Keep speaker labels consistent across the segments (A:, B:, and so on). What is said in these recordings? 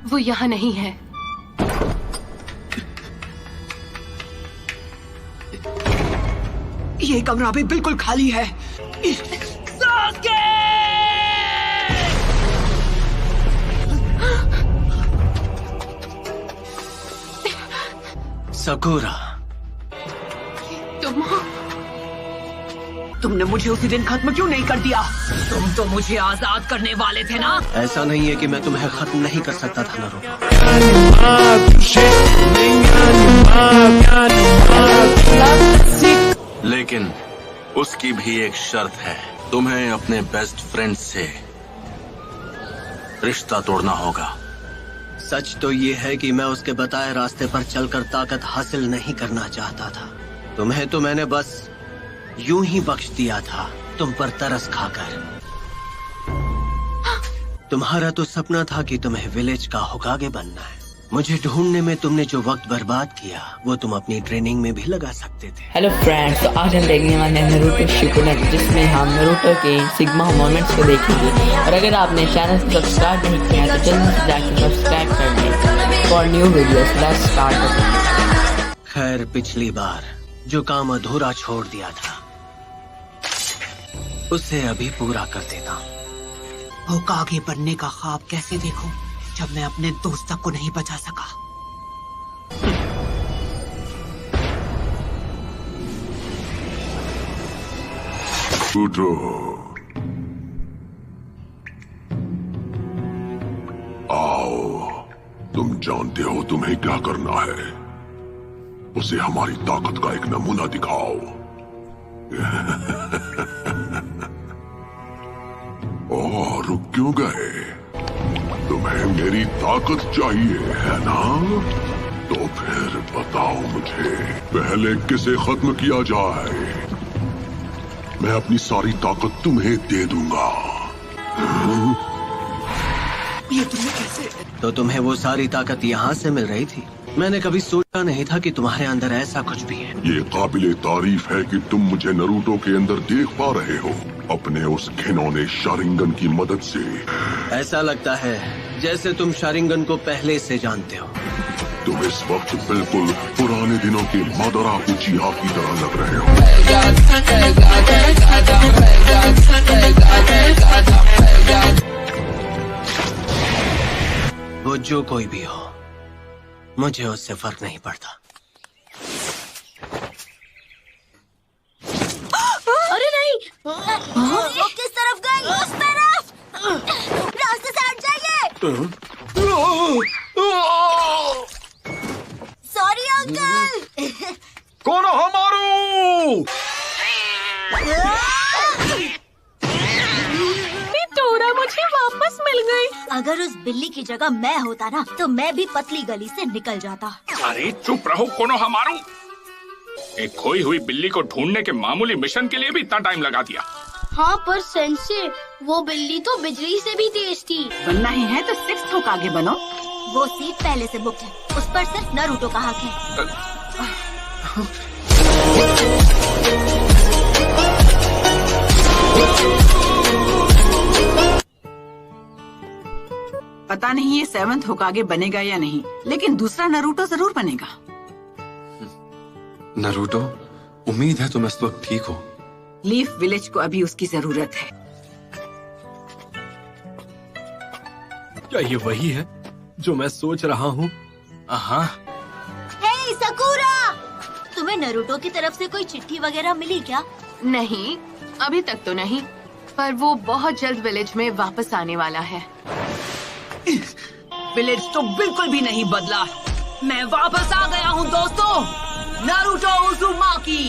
A: वो यहाँ नहीं है।
B: ये कमरा भी बिल्कुल खाली है।
C: सकुरा,
B: तुमने मुझे उसी दिन खत्म क्यों नहीं कर दिया? तुम तो मुझे आजाद करने वाले थे ना?
C: ऐसा नहीं है कि मैं तुम्हें खत्म नहीं कर सकता था नारुतो।
D: लेकिन उसकी भी एक शर्त है, तुम्हें अपने बेस्ट फ्रेंड से रिश्ता तोड़ना होगा।
C: सच तो ये है कि मैं उसके बताए रास्ते पर चलकर ताकत हासिल नहीं करना चाहता था। तुम्हें तो मैंने बस यूं ही बख्श दिया था, तुम पर तरस खाकर। तुम्हारा तो सपना था कि तुम्हें विलेज का होकागे बनना है। मुझे ढूंढने में तुमने जो वक्त बर्बाद किया वो तुम अपनी ट्रेनिंग में भी लगा सकते थे।
E: हेलो फ्रेंड्स, तो आज हम देखने वाले हैं नारुतो शिपुडेन, जिसमें हम नारुतो के सिग्मा मोमेंट्स को देखेंगे। और अगर आपने चैनल को सब्सक्राइब नहीं किया तो जल्दी से जाकर सब्सक्राइब कर लें for new videos. Let's start.
C: खैर, पिछली बार जो काम अधूरा छोड़ दिया था उसे अभी पूरा कर देता हूँ।
B: होकागे बनने का ख्वाब कैसे देखूं जब मैं अपने दोस्त तक को नहीं बचा सका?
F: नारुतो, आओ, तुम जानते हो तुम्हें क्या करना है। उसे हमारी ताकत का एक नमूना दिखाओ। ओह, रुक क्यों गए? तुम्हें मेरी ताकत चाहिए है ना? तो फिर बताओ मुझे, पहले किसे खत्म किया जाए? मैं अपनी सारी ताकत तुम्हें दे दूंगा।
B: ये तुमने कैसे?
C: तो तुम्हें वो सारी ताकत यहाँ से मिल रही थी? मैंने कभी सोचा नहीं था कि तुम्हारे अंदर ऐसा कुछ भी है।
F: ये काबिले तारीफ है कि तुम मुझे नारुतो के अंदर देख पा रहे हो, अपने उस घिनौने शारिंगन की मदद से।
C: ऐसा लगता है जैसे तुम शारिंगन को पहले से जानते हो।
F: तुम इस वक्त बिल्कुल पुराने दिनों के मादरा उचिहा की तरह लग रहे हो।
C: वो जो कोई भी हो, मुझे उससे फर्क नहीं पड़ता।
G: अरे नहीं, वो किस तरफ गई? उस तरफ। रास्ते से हट जाइए। Sorry uncle.
H: कौन हमारू?
A: डोरा मुझे वापस मिल गई।
G: अगर उस बिल्ली की जगह मैं होता ना तो मैं भी पतली गली से निकल जाता।
H: अरे चुप रहो कोनो हमारू। एक खोई हुई बिल्ली को ढूंढने के मामूली मिशन के लिए भी इतना टाइम लगा दिया।
I: हाँ, पर सेंसे, वो बिल्ली तो बिजली से भी तेज थी।
B: बनना ही है तो 6th होकागे बनो।
G: वो सीट पहले से बुक है, उस पर सिर्फ नारुतो का हक है।
B: पता नहीं ये 7th होकागे बनेगा या नहीं, लेकिन दूसरा नारुतो जरूर बनेगा।
J: नारुतो, उम्मीद है तुम इस वक्त ठीक हो।
B: लीफ विलेज को अभी उसकी जरूरत है।
J: क्या ये वही है जो मैं सोच रहा हूँ?
D: हाँ,
G: हे सकुरा, तुम्हें नारुतो की तरफ से कोई चिट्ठी वगैरह मिली क्या?
A: नहीं, अभी तक तो नहीं, पर वो बहुत जल्द विलेज में वापस आने वाला है।
B: विलेज तो बिल्कुल भी नहीं बदला। मैं वापस आ गया हूँ दोस्तों, नारुतो उज़ुमाकी।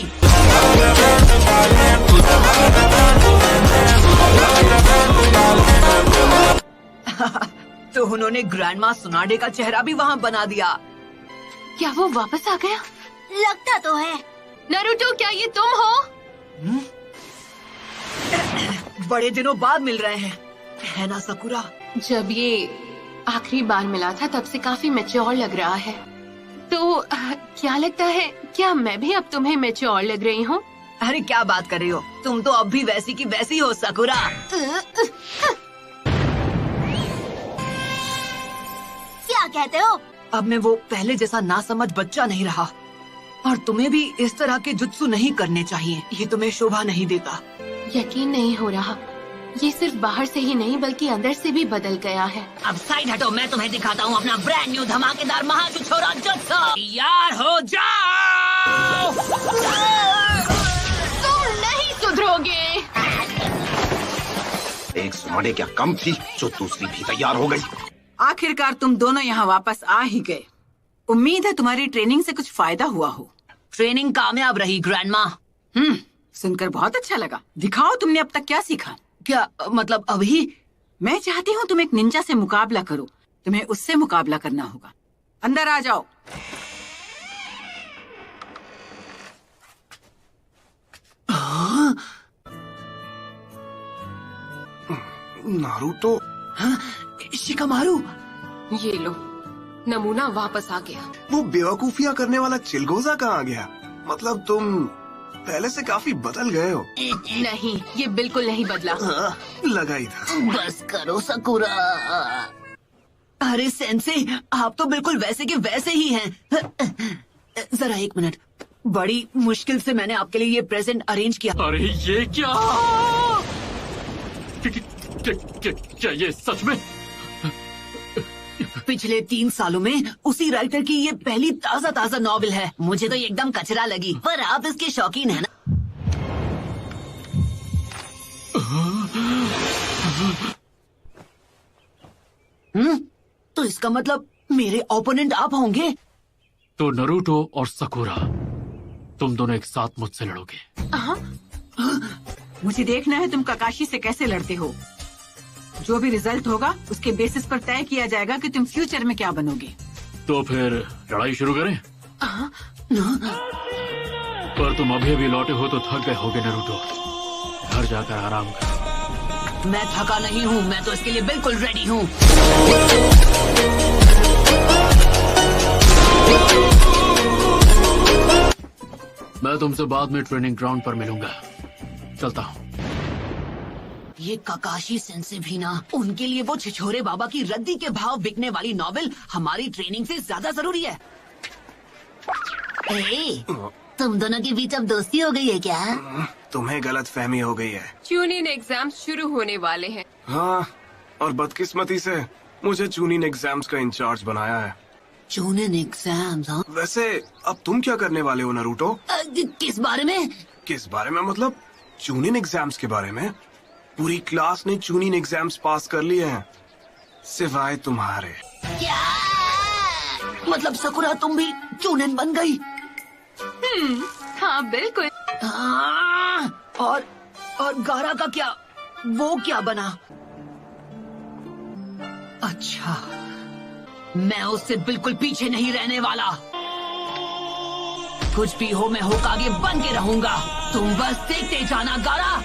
B: तो उन्होंने ग्रैंडमा सुनाडे का चेहरा भी वहाँ बना दिया।
A: क्या वो वापस आ गया?
G: लगता तो है।
A: नारुतो, क्या ये तुम हो?
B: बड़े दिनों बाद मिल रहे हैं, है ना सकुरा?
A: जब ये आखिरी बार मिला था तब से काफी मैच्योर लग रहा है। तो क्या लगता है, क्या मैं भी अब तुम्हें मैच्योर लग रही हूँ?
B: अरे क्या बात कर रही हो, तुम तो अब भी वैसी की वैसी हो सकुरा।
G: कहते हो?
B: अब मैं वो पहले जैसा नासमझ बच्चा नहीं रहा, और तुम्हें भी इस तरह के जुत्सु नहीं करने चाहिए। ये तुम्हें शोभा नहीं देता।
A: यकीन नहीं हो रहा, ये सिर्फ बाहर से ही नहीं बल्कि अंदर से भी बदल गया है।
B: अब साइड हटो, मैं तुम्हें दिखाता हूँ अपना ब्रांड न्यू धमाकेदार महाछुछोरा जुत्सु। तैयार हो जाओ।
A: तुम नहीं सुधरोगे।
K: एक सुनाने क्या कम थी जो दूसरी भी तैयार हो गई।
L: आखिरकार तुम दोनों यहाँ वापस आ ही गए। उम्मीद है तुम्हारी ट्रेनिंग से कुछ फायदा हुआ हो।
B: ट्रेनिंग कामयाब रही ग्रैंडमा।
L: सुनकर बहुत अच्छा लगा। दिखाओ तुमने अब तक क्या सीखा।
B: क्या मतलब अभी?
L: मैं चाहती हूँ तुम एक निंजा से मुकाबला करो। तुम्हें उससे मुकाबला करना होगा। अंदर आ जाओ।
K: नारुतो।
B: शिकामारू,
M: ये लो, नमूना वापस आ गया।
K: वो बेवकूफियां करने वाला चिलगोजा कहाँ गया? मतलब तुम पहले से काफी बदल गए हो।
A: नहीं, ये बिल्कुल नहीं बदला।
K: लगा ही था।
B: बस करो सकुरा। अरे सेंसे, आप तो बिल्कुल वैसे के वैसे ही हैं। जरा एक मिनट, बड़ी मुश्किल से मैंने आपके लिए ये प्रेजेंट अरेंज किया।
J: अरे ये क्या? क्या ये सच में?
B: पिछले 3 सालों में उसी राइटर की ये पहली ताजा नॉवेल है। मुझे तो ये एकदम कचरा लगी, पर आप इसके शौकीन हैं ना? तो इसका मतलब मेरे ओपोनेंट आप होंगे?
J: तो नरूटो और सकुरा, तुम दोनों एक साथ मुझसे लड़ोगे।
L: मुझे देखना है तुम काकाशी से कैसे लड़ते हो। जो भी रिजल्ट होगा उसके बेसिस पर तय किया जाएगा कि तुम फ्यूचर में क्या बनोगे।
J: तो फिर लड़ाई शुरू करें? पर तुम अभी लौटे हो तो थक गए होगे नरूटो। घर जाकर आराम करो।
B: मैं थका नहीं हूँ, मैं तो इसके लिए बिल्कुल रेडी हूँ।
J: मैं तुमसे बाद में ट्रेनिंग ग्राउंड पर मिलूंगा। चलता हूँ।
B: ये काकाशी सेंसे भी ना, उनके लिए वो छिछोरे बाबा की रद्दी के भाव बिकने वाली नॉवेल हमारी ट्रेनिंग से ज्यादा जरूरी है। तुम दोनों के बीच अब दोस्ती हो गई है क्या?
K: तुम्हें गलत फहमी हो गई है।
M: ट्यूनिंग एग्जाम शुरू होने वाले हैं।
K: हाँ, और बदकिस्मती से मुझे ट्यूनिंग एग्जाम्स का इंचार्ज बनाया है।
B: Tuning exams? हाँ?
K: वैसे अब तुम क्या करने वाले हो नरूटो?
B: किस बारे में?
K: किस बारे में मतलब ट्यूनिंग एग्जाम्स के बारे में। पूरी क्लास ने ट्यूनिंग एग्जाम्स पास कर लिए हैं, सिवाय तुम्हारे।
B: क्या? मतलब सकुरा तुम भी ट्यूनिंग बन गई?
A: हाँ बिल्कुल।
B: और गारा का क्या? वो क्या बना? अच्छा, मैं उससे बिल्कुल पीछे नहीं रहने वाला। कुछ भी हो, मैं होकागे बन के रहूंगा। तुम बस देखते जाना गारा।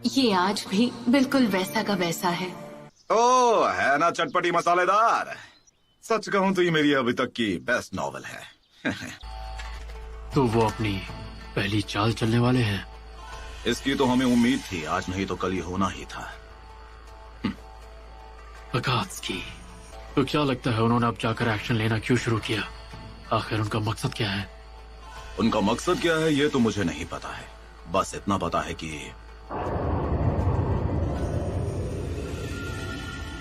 A: ये आज भी बिल्कुल वैसा का वैसा है।
N: ओ, है ना चटपटी मसालेदार। सच कहूं तो ये मेरी अभी तक की बेस्ट नॉवेल है।
J: तो वो अपनी पहली चाल चलने वाले हैं।
N: इसकी तो हमें उम्मीद थी, आज नहीं तो कल ही होना ही था।
J: अकात्सुकी, तो क्या लगता है उन्होंने अब जाकर एक्शन लेना क्यों शुरू किया? आखिर उनका मकसद क्या है?
N: उनका मकसद क्या है ये तो मुझे नहीं पता है। बस इतना पता है कि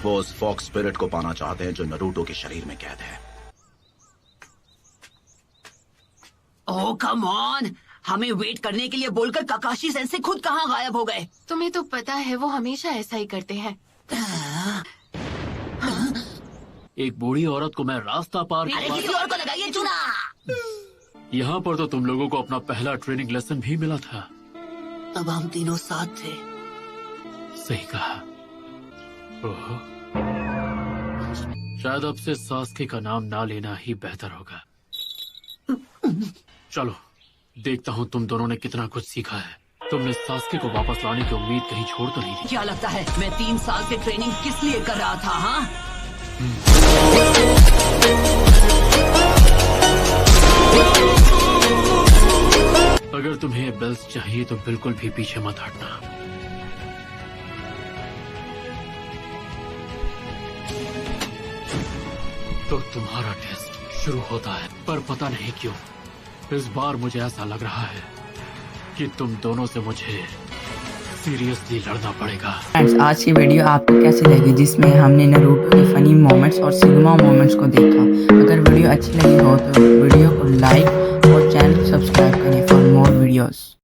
N: वो उस फॉक्स स्पिरिट को पाना चाहते हैं जो नरूटो के शरीर में कैद है।
B: ओह कम ऑन, हमें वेट करने के लिए बोलकर काकाशी सेंसे खुद कहाँ गायब हो गए?
A: तुम्हें तो पता है वो हमेशा ऐसा ही करते हैं।
J: एक बूढ़ी औरत को मैं रास्ता पार
B: किसी और को लगाइए चुना।
J: यहाँ पर तो तुम लोगों को अपना पहला ट्रेनिंग लेसन भी मिला था।
B: तब हम तीनों साथ थे।
J: सही कहा। ओह, शायद अब से सास्के का नाम ना लेना ही बेहतर होगा। चलो देखता हूँ तुम दोनों ने कितना कुछ सीखा है। तुमने सास्के को वापस लाने की उम्मीद कहीं छोड़ तो नहीं दी?
B: क्या लगता है मैं 3 साल से ट्रेनिंग किस लिए कर रहा था? हाँ,
J: अगर तुम्हें बेल्स चाहिए तो बिल्कुल भी पीछे मत हटना। तो तुम्हारा टेस्ट शुरू होता है, पर पता नहीं क्यों इस बार मुझे ऐसा लग रहा है कि तुम दोनों से मुझे सीरियसली लड़ना पड़ेगा।
E: फ्रेंड्स, आज की वीडियो आपको कैसी लगी, जिसमें हमने नारुतो के फनी मोमेंट्स और सिग्मा मोमेंट्स को देखा। अगर वीडियो अच्छी लगी हो तो वीडियो को लाइक और चैनल को सब्सक्राइब करें फॉर मोर वीडियोस।